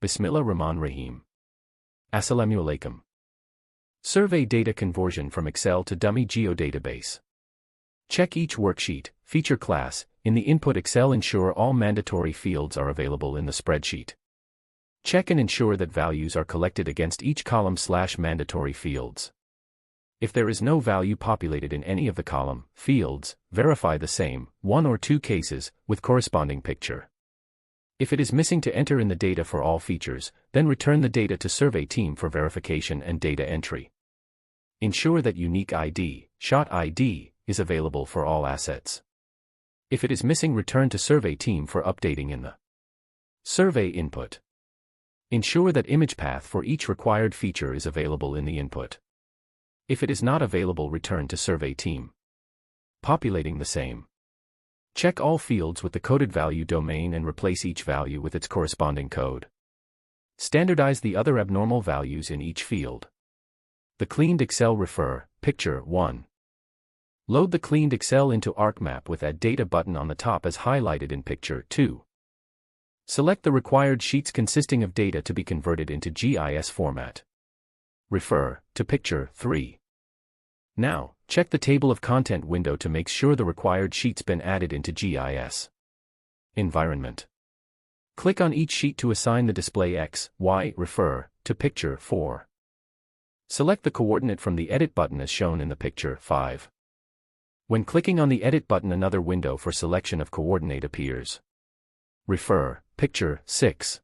Bismillah Rahman Rahim. Assalamu alaikum. Survey data conversion from Excel to dummy geodatabase. Check each worksheet, feature class, in the input Excel. Ensure all mandatory fields are available in the spreadsheet. Check and ensure that values are collected against each column/mandatory fields. If there is no value populated in any of the column fields, verify the same, one or two cases, with corresponding picture. If it is missing to enter in the data for all features, then return the data to survey team for verification and data entry. Ensure that unique ID, shot ID, is available for all assets. If it is missing, return to survey team for updating in the survey input. Ensure that image path for each required feature is available in the input. If it is not available, return to survey team. Populating the same. Check all fields with the coded value domain and replace each value with its corresponding code. Standardize the other abnormal values in each field. The cleaned Excel. Refer, picture 1. Load the cleaned Excel into ArcMap with Add Data button on the top as highlighted in picture 2. Select the required sheets consisting of data to be converted into GIS format. Refer to picture 3. Now, check the table of content window to make sure the required sheets been added into GIS environment. Click on each sheet to assign the display X, Y. Refer to picture 4. Select the coordinate from the Edit button as shown in the picture 5. When clicking on the Edit button, another window for selection of coordinate appears. Refer picture 6.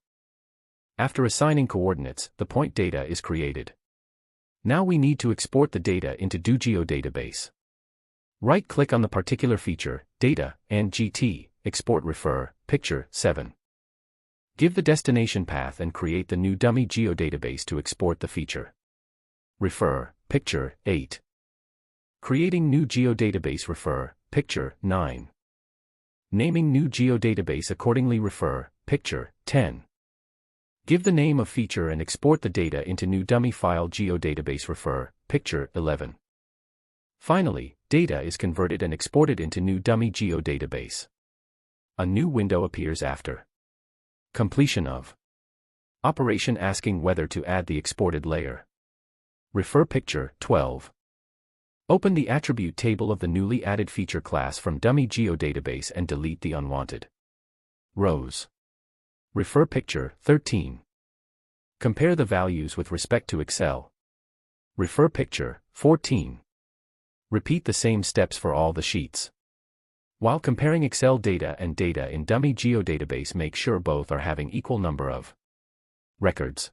After assigning coordinates, the point data is created. Now we need to export the data into GeoDatabase. Right-click on the particular feature, Data, and GT, Export. Refer picture 7. Give the destination path and create the new dummy geodatabase to export the feature. Refer picture 8. Creating new geodatabase. Refer picture 9. Naming new geodatabase accordingly. Refer picture 10. Give the name of feature and export the data into new dummy file geodatabase. Refer picture 11. Finally, data is converted and exported into new dummy geodatabase. A new window appears after completion of operation asking whether to add the exported layer. Refer picture 12. Open the attribute table of the newly added feature class from dummy geodatabase and delete the unwanted rows. Refer picture 13. Compare the values with respect to Excel. Refer picture 14. Repeat the same steps for all the sheets. While comparing Excel data and data in dummy geodatabase, make sure both are having equal number of records.